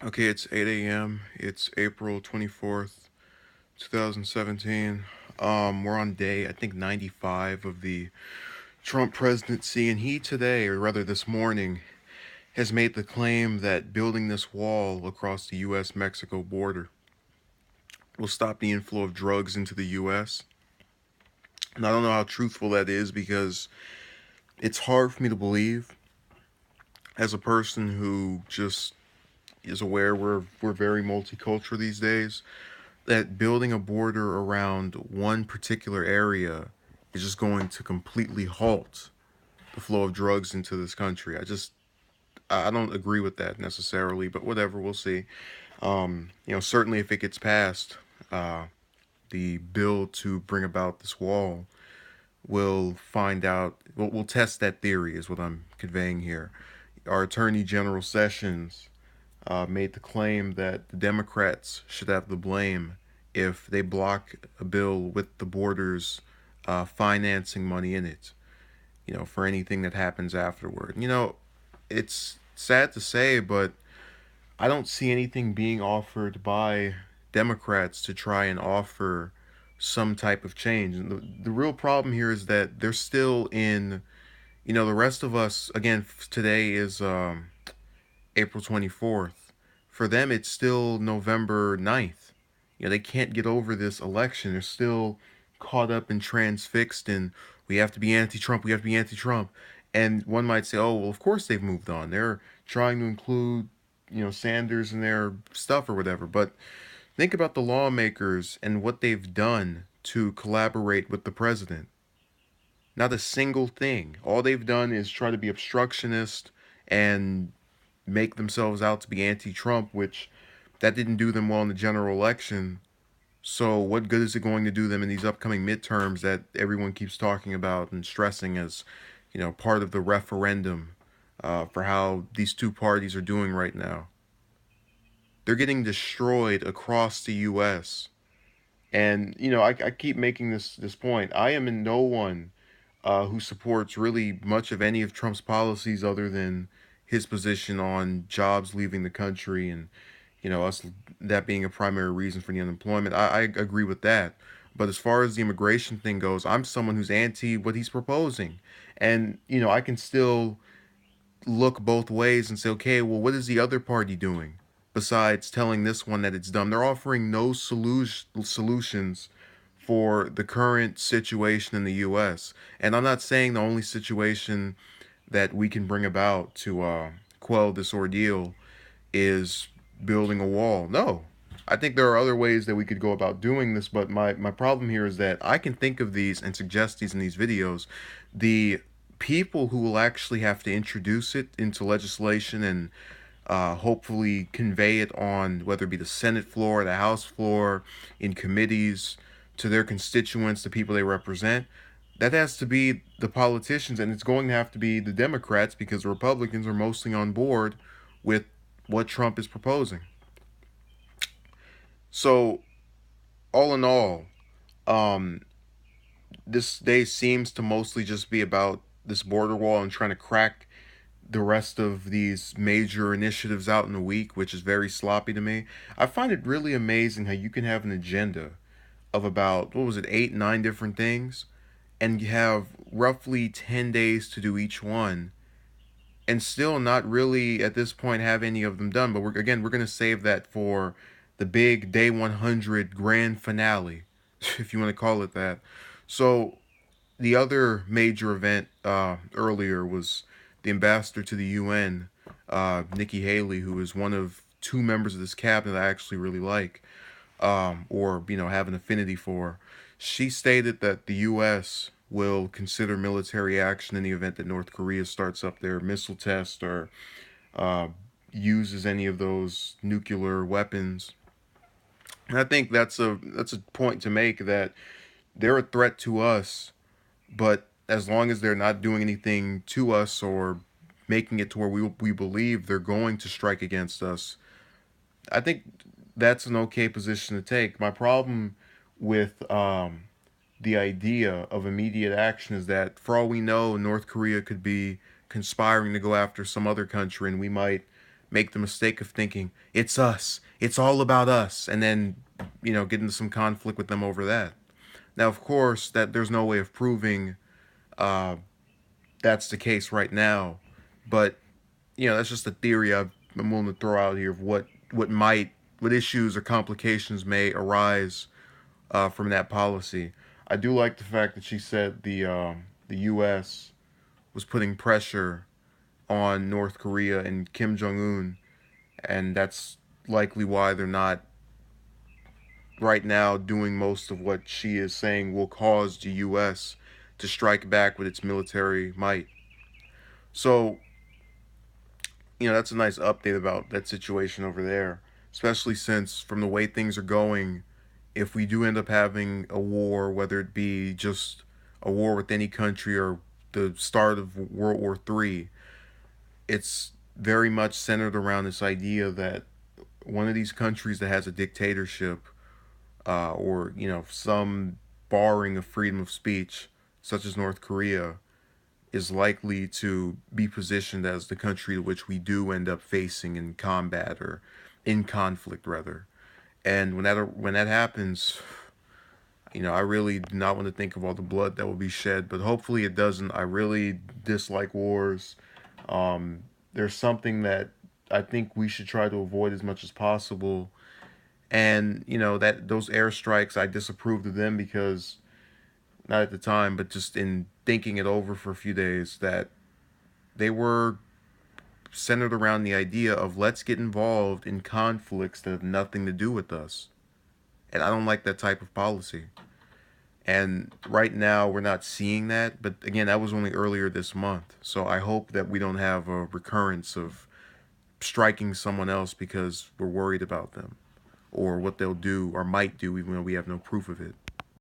Okay, it's 8 a.m. It's April 24th, 2017. We're on day, I think, 95 of the Trump presidency, and he today, or rather this morning, has made the claim that building this wall across the U.S. Mexico border will stop the inflow of drugs into the U.S. And I don't know how truthful that is because it's hard for me to believe as a person who just is aware we're very multicultural these days that building a border around one particular area is just going to completely halt the flow of drugs into this country. I don't agree with that necessarily, but whatever, we'll see. Certainly if it gets passed, uh, the bill to bring about this wall will find out. We'll test that theory, is what I'm conveying here. Our Attorney General Sessions made the claim that the Democrats should have the blame if they block a bill with the borders financing money in it, for anything that happens afterward. It's sad to say, but I don't see anything being offered by Democrats to try and offer some type of change. And the real problem here is that they're still in, the rest of us, again, today is April 24th. For them, it's still November 9th. They can't get over this election. They're still caught up and transfixed in we have to be anti-Trump, we have to be anti-Trump. And one might say, oh, well, of course they've moved on. They're trying to include, Sanders in their stuff or whatever. But think about the lawmakers and what they've done to collaborate with the president. Not a single thing. All they've done is try to be obstructionist and make themselves out to be anti-Trump, which that didn't do them well in the general election. So what good is it going to do them in these upcoming midterms that everyone keeps talking about and stressing as, part of the referendum for how these two parties are doing right now? They're getting destroyed across the U.S. And I keep making this point. I am in no one who supports really much of any of Trump's policies other than his position on jobs leaving the country and us that being a primary reason for the unemployment. I agree with that. But as far as the immigration thing goes, I'm someone who's anti what he's proposing. And, I can still look both ways and say, okay, well, what is the other party doing besides telling this one that it's dumb? They're offering no solutions for the current situation in the U.S. And I'm not saying the only situation that we can bring about to quell this ordeal is building a wall. No. I think there are other ways that we could go about doing this, but my problem here is that I can think of these and suggest these in these videos. The people who will actually have to introduce it into legislation and hopefully convey it on whether it be the Senate floor, the House floor, in committees to their constituents, the people they represent, that has to be the politicians, and it's going to have to be the Democrats because the Republicans are mostly on board with what Trump is proposing. So, all in all, um, this day seems to mostly just be about this border wall and trying to crack the rest of these major initiatives out in a week, which is very sloppy to me. I find it really amazing how you can have an agenda of about, what was it, 8, 9 different things, and you have roughly 10 days to do each one, and still not really at this point have any of them done. But we're going to save that for the big day 100 grand finale, if you want to call it that. So the other major event earlier was the ambassador to the UN, Nikki Haley, who is one of two members of this cabinet I actually really like, or have an affinity for. She stated that the U.S. will consider military action in the event that North Korea starts up their missile test or uh, uses any of those nuclear weapons. And I think that's a point to make that they're a threat to us, but as long as they're not doing anything to us or making it to where we believe they're going to strike against us, I think that's an okay position to take. My problem with the idea of immediate action is that, for all we know, North Korea could be conspiring to go after some other country, and we might make the mistake of thinking it's us, it's all about us, and then get into some conflict with them over that. Now, of course, that there's no way of proving uh, that's the case right now, but that's just a theory I'm willing to throw out here of what issues or complications may arise from that policy. I do like the fact that she said the U.S. was putting pressure on North Korea and Kim Jong Un, and that's likely why they're not right now doing most of what she is saying will cause the U.S. to strike back with its military might. So, that's a nice update about that situation over there, especially since, from the way things are going, if we do end up having a war, whether it be just a war with any country or the start of World War III, it's very much centered around this idea that one of these countries that has a dictatorship, or some barring of freedom of speech, such as North Korea, is likely to be positioned as the country to which we do end up facing in combat or in conflict rather. And when that happens, I really do not want to think of all the blood that will be shed, but hopefully it doesn't. I really dislike wars. There's something that I think we should try to avoid as much as possible. And that those airstrikes, I disapproved of them because, not at the time, but just in thinking it over for a few days, that they were centered around the idea of let's get involved in conflicts that have nothing to do with us. And I don't like that type of policy. And right now, we're not seeing that. But again, that was only earlier this month. So I hope that we don't have a recurrence of striking someone else because we're worried about them or what they'll do or might do, even though we have no proof of it.